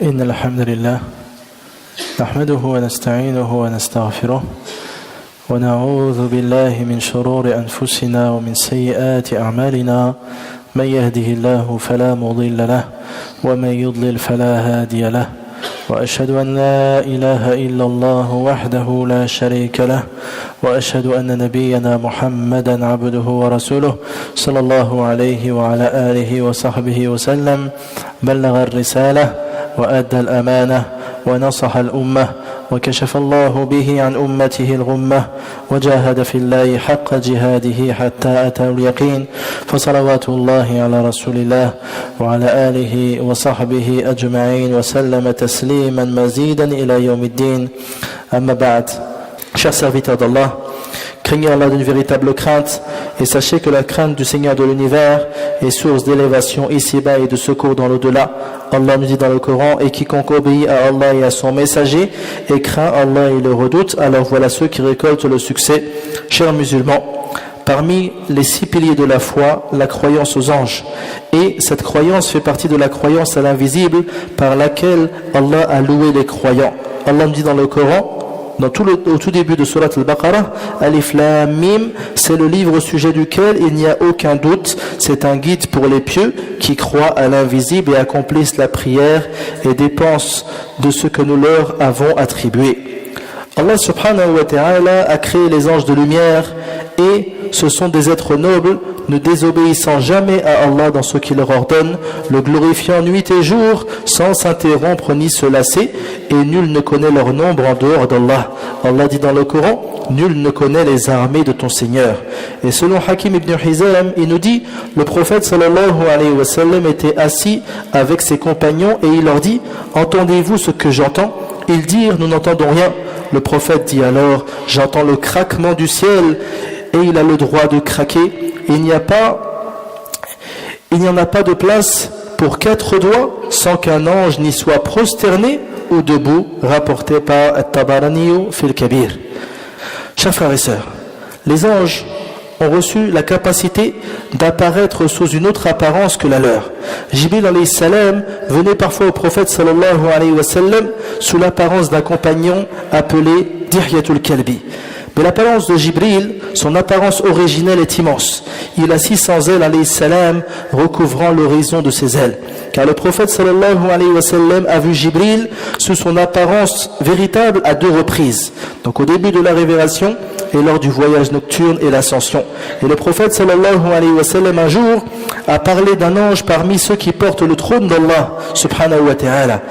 إن الحمد لله نحمده ونستعينه ونستغفره ونعوذ بالله من شرور أنفسنا ومن سيئات أعمالنا من يهده الله فلا مضل له ومن يضلل فلا هادي له وأشهد أن لا إله إلا الله وحده لا شريك له وأشهد أن نبينا محمدا عبده ورسوله صلى الله عليه وعلى آله وصحبه وسلم بلغ الرسالة وأدى الأمانة ونصح الأمة وكشف الله به عن أمته الغمة وجاهد في الله حق جهاده حتى أتى اليقين فصلوات الله على رسول الله وعلى آله وصحبه أجمعين وسلم تسليما مزيدا إلى يوم الدين أما بعد. Chers serviteurs d'Allah, craignez Allah d'une véritable crainte et sachez que la crainte du Seigneur de l'univers est source d'élévation ici-bas et de secours dans l'au-delà. Allah nous dit dans le Coran: et quiconque obéit à Allah et à son messager et craint Allah et le redoute, alors voilà ceux qui récoltent le succès. Chers musulmans, parmi les 6 piliers de la foi, la croyance aux anges. Et cette croyance fait partie de la croyance à l'invisible par laquelle Allah a loué les croyants. Allah nous dit dans le Coran, au tout début de Surat Al-Baqarah, Alif Lam Mim, c'est le livre au sujet duquel il n'y a aucun doute, c'est un guide pour les pieux qui croient à l'invisible et accomplissent la prière et dépensent de ce que nous leur avons attribué. Allah subhanahu wa ta'ala a créé les anges de lumière et ce sont des êtres nobles, ne désobéissant jamais à Allah dans ce qu'il leur ordonne, le glorifiant nuit et jour, sans s'interrompre ni se lasser, et nul ne connaît leur nombre en dehors d'Allah. Allah dit dans le Coran: nul ne connaît les armées de ton Seigneur. Et selon Hakim ibn Hizam, il nous dit: le prophète sallallahu alayhi wa sallam était assis avec ses compagnons et il leur dit: entendez-vous ce que j'entends? Ils dirent: nous n'entendons rien. Le prophète dit alors: j'entends le craquement du ciel, et il a le droit de craquer. Il n'y en a pas de place pour 4 doigts sans qu'un ange n'y soit prosterné ou debout, rapporté par At-Tabarani fil Kabir. Chers frères et sœurs, les anges ont reçu la capacité d'apparaître sous une autre apparence que la leur. Jibril alayhi salam venait parfois au prophète sallallahu alayhi wa sallam sous l'apparence d'un compagnon appelé Dihyatul Kalbi. Mais l'apparence de Jibril, son apparence originelle est immense. Il a 600 ailes alayhi salam recouvrant l'horizon de ses ailes. Car le prophète sallallahu alayhi wa sallam a vu Jibril sous son apparence véritable à 2 reprises. Donc au début de la révélation et lors du voyage nocturne et l'ascension. Et le prophète sallallahu alayhi wa sallam un jour a parlé d'un ange parmi ceux qui portent le trône d'Allah subhanahu wa ta'ala.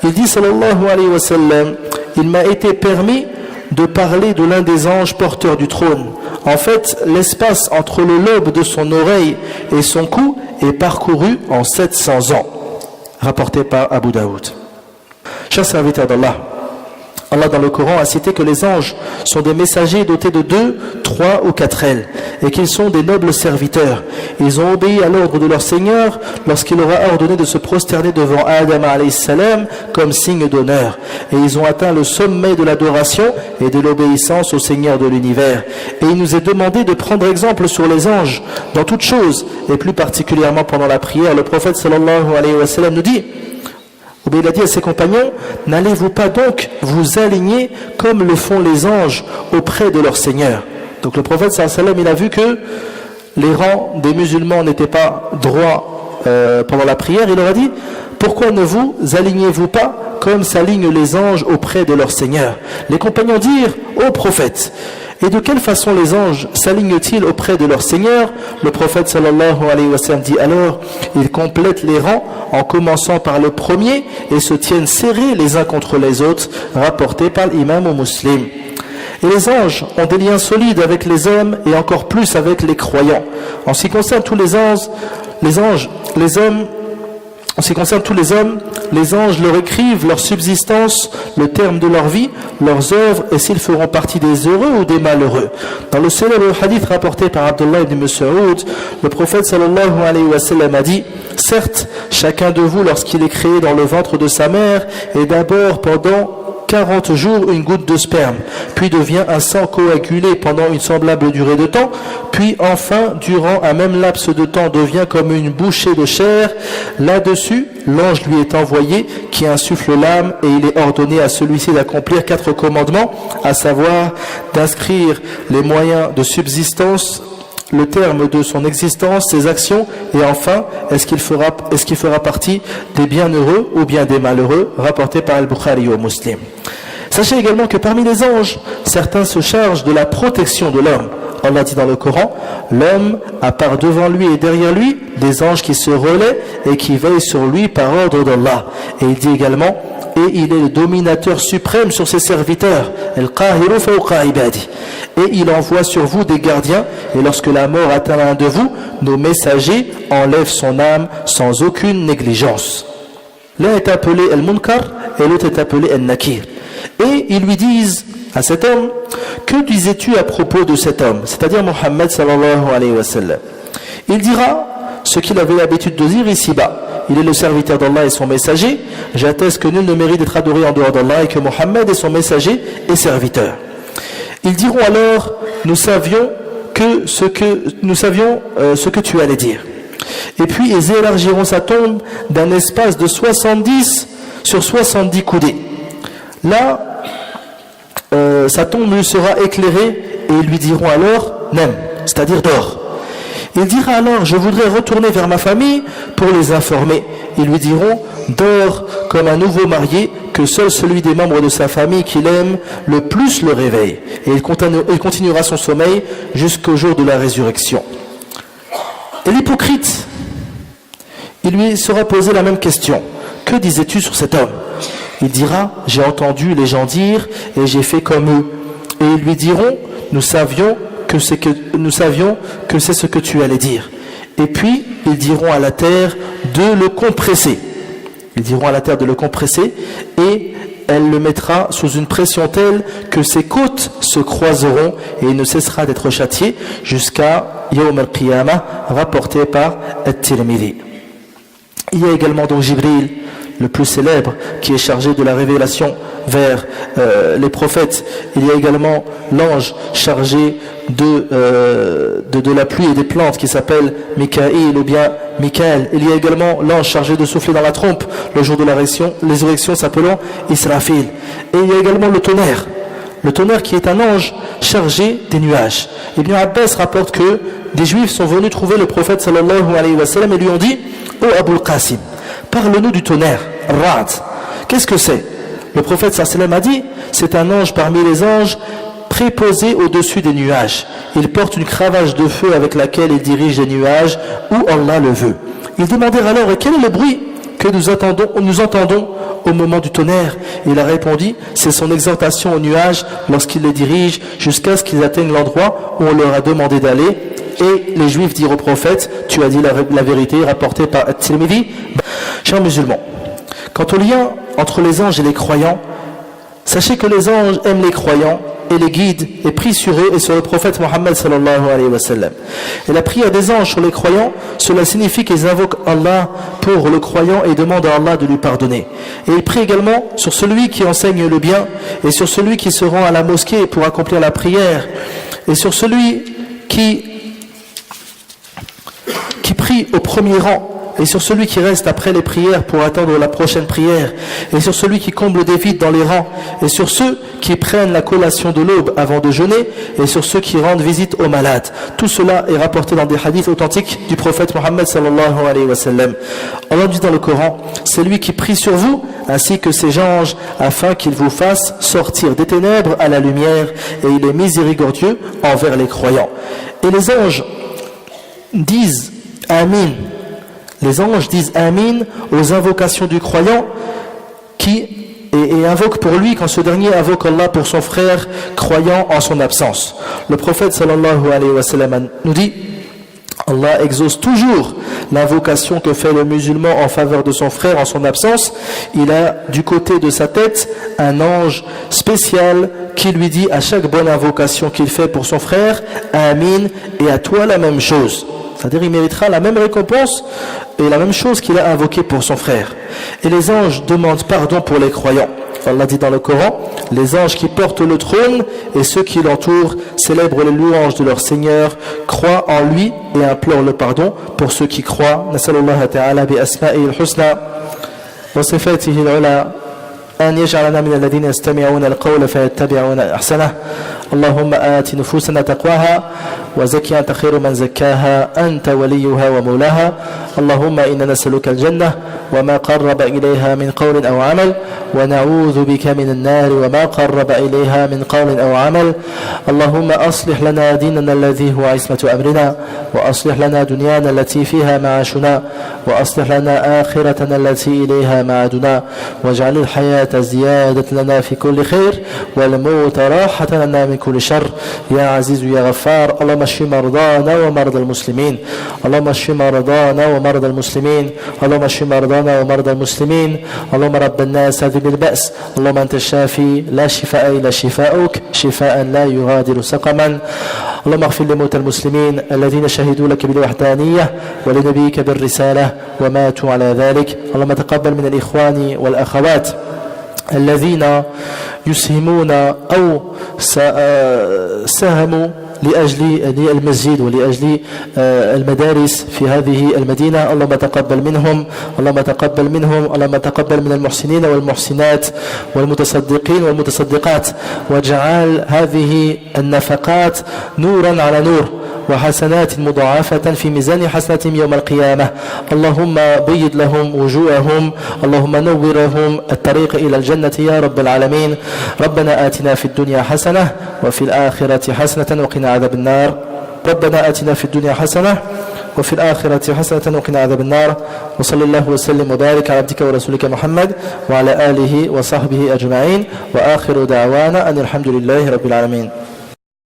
Il dit sallallahu alayhi wa sallam: il m'a été permis de parler de l'un des anges porteurs du trône. En fait, l'espace entre le lobe de son oreille et son cou est parcouru en 700 ans. Rapporté par Abu Daoud. Chers serviteurs d'Allah, Allah dans le Coran a cité que les anges sont des messagers dotés de 2, 3 ou 4 ailes et qu'ils sont des nobles serviteurs. Ils ont obéi à l'ordre de leur Seigneur lorsqu'il leur a ordonné de se prosterner devant Adam alayhi salam comme signe d'honneur. Et ils ont atteint le sommet de l'adoration et de l'obéissance au Seigneur de l'univers. Et il nous est demandé de prendre exemple sur les anges dans toutes choses et plus particulièrement pendant la prière. Le prophète sallallahu alayhi wa sallam nous dit: il a dit à ses compagnons: n'allez-vous pas donc vous aligner comme le font les anges auprès de leur Seigneur? Donc le prophète sallallahu alayhi wa sallam, il a vu que les rangs des musulmans n'étaient pas droits pendant la prière. Il leur a dit: pourquoi ne vous alignez-vous pas comme s'alignent les anges auprès de leur Seigneur? Les compagnons dirent: ô prophète, et de quelle façon les anges s'alignent-ils auprès de leur Seigneur? Le prophète sallallahu alayhi wa sallam dit alors: ils complètent les rangs en commençant par le premier et se tiennent serrés les uns contre les autres, rapporté par l'imam Muslim. Et les anges ont des liens solides avec les hommes et encore plus avec les croyants. En ce qui concerne tous les anges, en ce qui concerne tous les hommes, les anges leur écrivent leur subsistance, le terme de leur vie, leurs œuvres et s'ils feront partie des heureux ou des malheureux. Dans le célèbre hadith rapporté par Abdullah ibn Mas'ud, le prophète sallallahu alayhi wa sallam a dit: certes, chacun de vous lorsqu'il est créé dans le ventre de sa mère est d'abord pendant 40 jours une goutte de sperme, puis devient un sang coagulé pendant une semblable durée de temps, puis enfin, durant un même laps de temps, devient comme une bouchée de chair. Là-dessus, l'ange lui est envoyé qui insuffle l'âme et il est ordonné à celui-ci d'accomplir 4 commandements, à savoir d'inscrire les moyens de subsistance, le terme de son existence, ses actions, et enfin, est-ce qu'il fera partie des bienheureux ou bien des malheureux, rapporté par Al-Bukhari ou Muslim. Sachez également que parmi les anges, certains se chargent de la protection de l'homme. Allah dit dans le Coran, l'homme a par devant lui et derrière lui des anges qui se relaient et qui veillent sur lui par ordre d'Allah. Et il dit également, et il est le dominateur suprême sur ses serviteurs, Al-Qahiru fawqa ibadi. Et il envoie sur vous des gardiens, et lorsque la mort atteint l'un de vous, nos messagers enlèvent son âme sans aucune négligence. L'un est appelé Al-Munkar et l'autre est appelé Al-Nakir. Et ils lui disent à cet homme, que disais-tu à propos de cet homme, c'est-à-dire Muhammad sallallahu alayhi wa sallam? Il dira ce qu'il avait l'habitude de dire ici-bas. Il est le serviteur d'Allah et son messager. J'atteste que nul ne mérite d'être adoré en dehors d'Allah et que Muhammad est son messager et serviteur. Ils diront alors, nous savions ce que tu allais dire. Et puis ils élargiront sa tombe d'un espace de 70 sur 70 coudées. Là, sa tombe lui sera éclairée et ils lui diront alors, nem, c'est-à-dire dors. Il dira alors, je voudrais retourner vers ma famille pour les informer. Ils lui diront, dors comme un nouveau marié, que seul celui des membres de sa famille qu'il aime le plus le réveille. Et il continuera son sommeil jusqu'au jour de la résurrection. Et l'hypocrite, il lui sera posé la même question. Que disais-tu sur cet homme? Il dira, j'ai entendu les gens dire et j'ai fait comme eux. Et ils lui diront, nous savions que c'est ce que tu allais dire. Et puis, ils diront à la terre de le compresser. Ils diront à la terre de le compresser et elle le mettra sous une pression telle que ses côtes se croiseront et il ne cessera d'être châtié jusqu'à Yawm al-Qiyamah, rapporté par At-Tirmidhi. Il y a également donc Jibril, le plus célèbre, qui est chargé de la révélation vers les prophètes. Il y a également l'ange chargé de la pluie et des plantes qui s'appelle Mikaïl ou bien Mikaël. Il y a également l'ange chargé de souffler dans la trompe le jour de la résurrection s'appelant Israfil. Et il y a également le tonnerre qui est un ange chargé des nuages. Ibn Abbas rapporte que des juifs sont venus trouver le prophète sallallahu alayhi wa sallam et lui ont dit, ô Abul Qasim, parle-nous du tonnerre, Ra'd. Qu'est-ce que c'est? Le prophète sallallahu alayhi wa sallam a dit, c'est un ange parmi les anges préposé au-dessus des nuages. Il porte une cravache de feu avec laquelle il dirige les nuages où Allah le veut. Ils demandèrent alors, et quel est le bruit que nous entendons au moment du tonnerre? Il a répondu, c'est son exhortation aux nuages lorsqu'il les dirige jusqu'à ce qu'ils atteignent l'endroit où on leur a demandé d'aller. Et les juifs dirent au prophète, tu as dit la vérité, rapportée par At-Tirmidhi. Chers musulmans, quant au lien entre les anges et les croyants, sachez que les anges aiment les croyants et les guident et prient sur eux et sur le prophète Mohammed sallallahu alayhi wa sallam. Et la prière des anges sur les croyants, cela signifie qu'ils invoquent Allah pour le croyant et demandent à Allah de lui pardonner. Et ils prient également sur celui qui enseigne le bien et sur celui qui se rend à la mosquée pour accomplir la prière et sur celui qui prie au premier rang et sur celui qui reste après les prières pour attendre la prochaine prière, et sur celui qui comble des vides dans les rangs, et sur ceux qui prennent la collation de l'aube avant de jeûner, et sur ceux qui rendent visite aux malades. Tout cela est rapporté dans des hadiths authentiques du prophète Mohammed sallallahu alayhi wa sallam. Allah dit dans le Coran, c'est lui qui prie sur vous, ainsi que ses anges, afin qu'il vous fasse sortir des ténèbres à la lumière, et il est miséricordieux envers les croyants. Et les anges disent Amin. Les anges disent Amin aux invocations du croyant et invoquent pour lui quand ce dernier invoque Allah pour son frère croyant en son absence. Le prophète sallallahu alayhi wa sallam nous dit, Allah exauce toujours l'invocation que fait le musulman en faveur de son frère en son absence. Il a du côté de sa tête un ange spécial qui lui dit à chaque bonne invocation qu'il fait pour son frère, Amin, et à toi la même chose. C'est-à-dire il méritera la même récompense et la même chose qu'il a invoqué pour son frère. Et les anges demandent pardon pour les croyants. Allah dit dans le Coran, les anges qui portent le trône et ceux qui l'entourent célèbrent les louanges de leur Seigneur, croient en lui et implorent le pardon pour ceux qui croient. Nasallallahu ta'ala bi asma'ihi al-husna wa sifatihi al-ula أن يجعلنا من الذين يستمعون القول فيتبعون أحسنه. اللهم آت نفوسنا تقواها وزكي أنت خير من زكاها أنت وليها ومولاها. اللهم إنا نسألك الجنة وما قرب إليها من قول أو عمل ونعوذ بك من النار وما قرب إليها من قول أو عمل. اللهم أصلح لنا ديننا الذي هو عصمة أمرنا وأصلح لنا دنيانا التي فيها معاشنا وأصلح لنا آخرتنا التي إليها معادنا واجعل الحياة زيادة لنا في كل خير والموت راحة لنا من كل شر يا عزيز يا غفار. اللهم اشف مرضانا ومرضى المسلمين. اللهم اشف مرضانا ومرضى المسلمين. اللهم اشف مرضانا ومرضى المسلمين. اللهم رب الناس هذب البأس. اللهم أنت الشافي لا شفاء إلا شفاؤك شفاء لا يغادر سقما. اللهم اغفر لموتى المسلمين الذين شهدوا لك بالوحدانية ولنبيك بالرسالة وماتوا على ذلك. اللهم تقبل من الإخوان والأخوات الذين يسهمون أو ساهموا لأجل المسجد ولأجل المدارس في هذه المدينة. اللهم تقبل منهم. اللهم تقبل منهم. اللهم تقبل من المحسنين والمحسنات والمتصدقين والمتصدقات واجعل هذه النفقات نورا على نور وحسنات مضاعفة في ميزان حسناتهم يوم القيامة. اللهم بيض لهم وجوههم. اللهم نورهم الطريق إلى الجنة يا رب العالمين. ربنا آتنا في الدنيا حسنة وفي الآخرة حسنة وقنا عذاب النار. ربنا آتنا في الدنيا حسنة وفي الآخرة حسنة وقنا عذاب النار. وصلى الله وسلم وبارك على عبدك ورسولك محمد وعلى آله وصحبه أجمعين وآخر دعوانا أن الحمد لله رب العالمين.